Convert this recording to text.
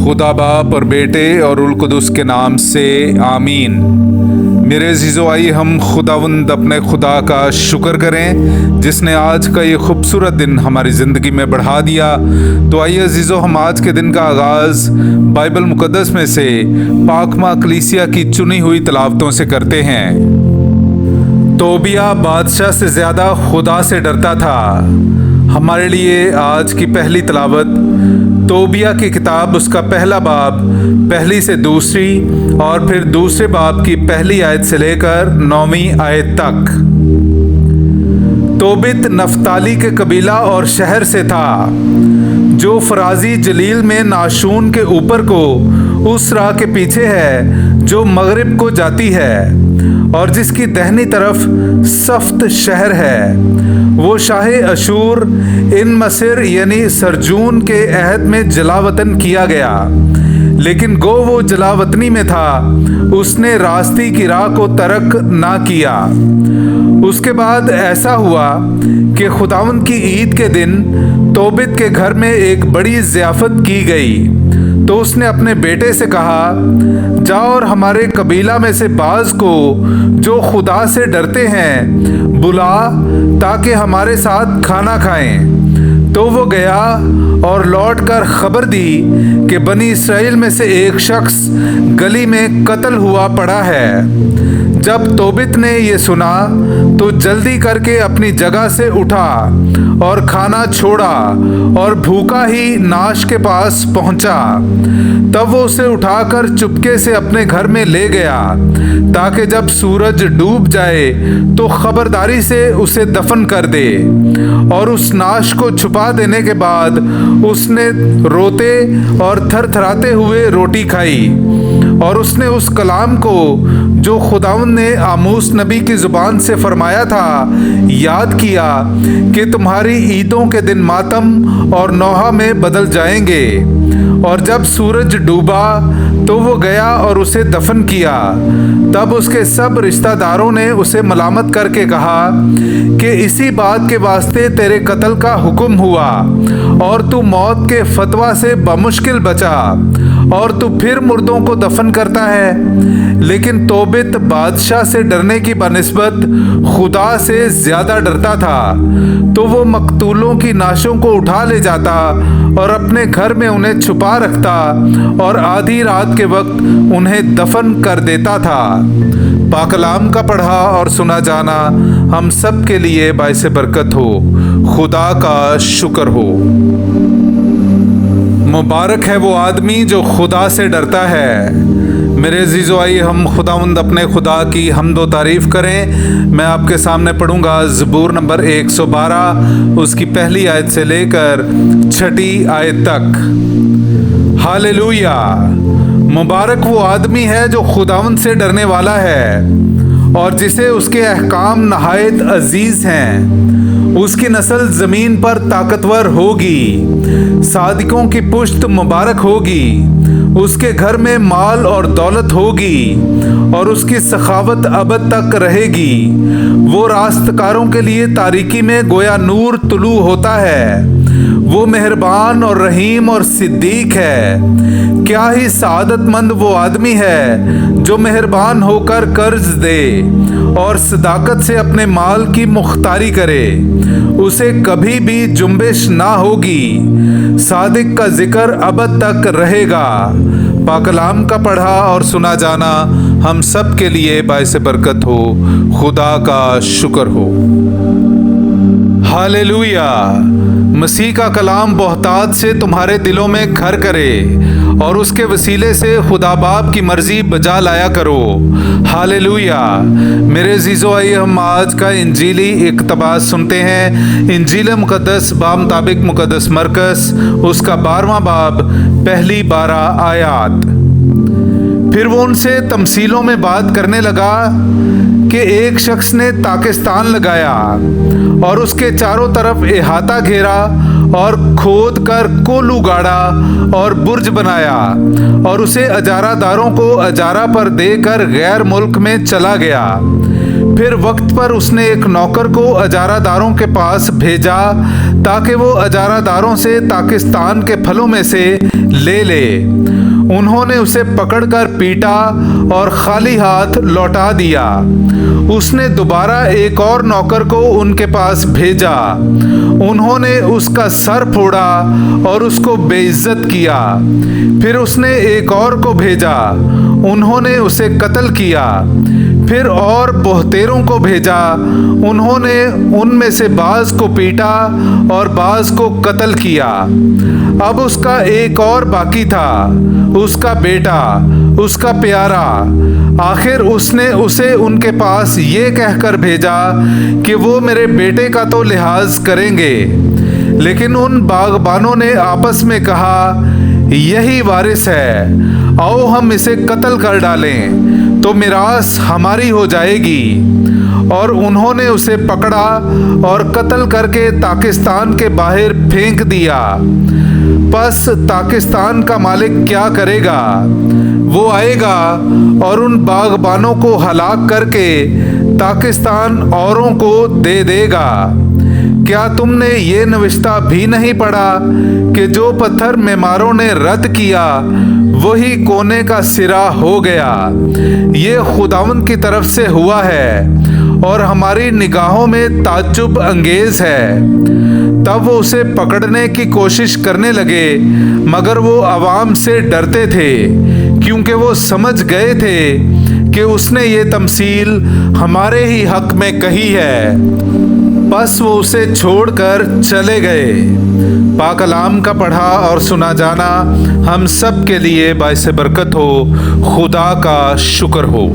خدا باپ اور بیٹے اور روح القدس کے نام سے آمین۔ میرے عزیزو، آئیے ہم خداوند اپنے خدا کا شکر کریں جس نے آج کا یہ خوبصورت دن ہماری زندگی میں بڑھا دیا۔ تو آئیے عزیزو، ہم آج کے دن کا آغاز بائبل مقدس میں سے پاکماں کلیسیا کی چنی ہوئی تلاوتوں سے کرتے ہیں۔ توبیہ بادشاہ سے زیادہ خدا سے ڈرتا تھا۔ ہمارے لیے آج کی پہلی تلاوت توبیہ کی کتاب، اس کا پہلا باب پہلی سے دوسری اور پھر دوسرے باب کی پہلی آیت سے لے کر 9ویں آیت تک۔ توبت نفتالی کے قبیلہ اور شہر سے تھا، جو فرازی جلیل میں ناشون کے اوپر کو اس راہ کے پیچھے ہے جو مغرب کو جاتی ہے، اور جس کی دہنی طرف سفت شہر ہے۔ وہ شاہ اشور ان مصر یعنی سرجون کے عہد میں جلا وطن کیا گیا، لیکن گو وہ جلا وطنی میں تھا، اس نے راستی کی راہ کو ترک نہ کیا۔ اس کے بعد ایسا ہوا کہ خداوند کی عید کے دن توبت کے گھر میں ایک بڑی ضیافت کی گئی، تو اس نے اپنے بیٹے سے کہا، جاؤ اور ہمارے قبیلہ میں سے بعض کو جو خدا سے ڈرتے ہیں بلا، تاکہ ہمارے ساتھ کھانا کھائیں۔ تو وہ گیا اور لوٹ کر خبر دی کہ بنی اسرائیل میں سے ایک شخص گلی میں قتل ہوا پڑا ہے۔ جب توبت نے یہ سنا تو جلدی کر کے اپنی جگہ سے اٹھا اور کھانا چھوڑا اور بھوکا ہی ناش کے پاس پہنچا۔ تب وہ اسے اٹھا کر چپکے سے اپنے گھر میں لے گیا، تاکہ جب سورج ڈوب جائے تو خبرداری سے اسے دفن کر دے۔ اور اس ناش کو چھپا دینے کے بعد اس نے روتے اور تھر تھراتے ہوئے روٹی کھائی، اور اس نے اس کلام کو جو خداوند نے آموس نبی کی زبان سے فرمایا تھا یاد کیا کہ تمہاری عیدوں کے دن ماتم اور نوحہ میں بدل جائیں گے۔ اور جب سورج ڈوبا تو وہ گیا اور اسے دفن کیا۔ تب اس کے سب رشتہ داروں نے اسے ملامت کر کے کہا کہ اسی بات کے واسطے تیرے قتل کا حکم ہوا، اور تو موت کے فتویٰ سے بمشکل بچا، اور تو پھر مردوں کو دفن کرتا ہے۔ لیکن توبت بادشاہ سے ڈرنے کی بنسبت خدا سے زیادہ ڈرتا تھا، تو وہ مقتولوں کی ناشوں کو اٹھا لے جاتا اور اپنے گھر میں انہیں چھپا رکھتا، اور آدھی رات کے وقت انہیں دفن کر دیتا تھا۔ پاک کلام کا پڑھا اور سنا جانا ہم سب کے لیے باعث برکت ہو۔ خدا کا شکر ہو۔ مبارک ہے وہ آدمی جو خدا سے ڈرتا ہے۔ میرے عزیزو، آئیے ہم خداوند اپنے خدا کی حمد و تعریف کریں۔ میں آپ کے سامنے پڑھوں گا زبور نمبر 112، اس کی پہلی آیت سے لے کر 6 آیت تک۔ ہاللویا! مبارک وہ آدمی ہے جو خداوند سے ڈرنے والا ہے، اور جسے اس کے احکام نہایت عزیز ہیں۔ اس کی نسل زمین پر طاقتور ہوگی، صادقوں کی پشت مبارک ہوگی۔ اس کے گھر میں مال اور دولت ہوگی، اور اس کی سخاوت ابد تک رہے گی۔ وہ راستکاروں کے لیے تاریکی میں گویا نور طلوع ہوتا ہے۔ وہ مہربان اور رحیم اور صدیق ہے۔ کیا ہی سعادت مند وہ آدمی ہے جو مہربان ہو کر قرض دے اور صداقت سے اپنے مال کی مختاری کرے۔ اسے کبھی بھی جنبش نہ ہوگی۔ صادق کا ذکر ابد تک رہے گا۔ پاک کلام کا پڑھا اور سنا جانا ہم سب کے لیے باعث برکت ہو۔ خدا کا شکر ہو۔ ہاللویا! مسیح کا کلام بہتات سے تمہارے دلوں میں گھر کرے، اور اس کے وسیلے سے خدا باپ کی مرضی بجا لایا کرو۔ ہاللویا! میرے عزیزو، آئیے ہم آج کا انجیلی اقتباس سنتے ہیں۔ انجیل مقدس بامطابق مقدس مرکز، اس کا 12واں باب پہلی 12 آیات۔ پھر وہ ان سے تمثیلوں میں بات کرنے لگا کہ ایک شخص نے تاکستان لگایا اور اس کے چاروں طرف احاطہ گھیرا اور کھود کر کولو گاڑا اور برج بنایا، اور اسے اجارہ داروں کو اجارہ پر دے کر غیر ملک میں چلا گیا۔ پھر وقت پر اس نے ایک نوکر کو اجارہ داروں کے پاس بھیجا تاکہ وہ اجارہ داروں سے تاکستان کے پھلوں میں سے لے لے۔ انہوں نے اسے پکڑ کر پیٹا اور خالی ہاتھ لوٹا دیا۔ اس نے دوبارہ ایک اور نوکر کو ان کے پاس بھیجا۔ انہوں نے اس کا سر پھوڑا اور اس کو بے عزت کیا۔ پھر اس نے ایک اور کو بھیجا۔ انہوں نے اسے قتل کیا۔ پھر اور بہتیروں کو بھیجا۔ انہوں نے ان میں سے بعض کو پیٹا اور بعض کو قتل کیا۔ اب اس کا ایک اور باقی تھا، اس کا بیٹا، اس کا پیارا۔ آخر اس نے اسے ان کے پاس یہ کہہ کر بھیجا کہ وہ میرے بیٹے کا تو لحاظ کریں گے۔ لیکن ان باغبانوں نے آپس میں کہا، یہی وارث ہے، آؤ ہم اسے قتل کر ڈالیں تو میراث ہماری ہو جائے گی۔ اور انہوں نے اسے پکڑا اور قتل کر کے تاکستان کے باہر پھینک دیا۔ پس تاکستان کا مالک کیا کرے گا؟ وہ آئے گا اور ان باغبانوں کو ہلاک کر کے تاکستان اوروں کو دے دے گا۔ کیا تم نے یہ نوشتہ بھی نہیں پڑھا کہ جو پتھر معماروں نے رد کیا وہی کونے کا سرا ہو گیا؟ یہ خداوند کی طرف سے ہوا ہے اور ہماری نگاہوں میں تعجب انگیز ہے۔ تب وہ اسے پکڑنے کی کوشش کرنے لگے، مگر وہ عوام سے ڈرتے تھے، کیونکہ وہ سمجھ گئے تھے کہ اس نے یہ تمثیل ہمارے ہی حق میں کہی ہے۔ بس وہ اسے چھوڑ کر چلے گئے۔ پاک کلام کا پڑھا اور سنا جانا ہم سب کے لیے باعث برکت ہو۔ خدا کا شکر ہو۔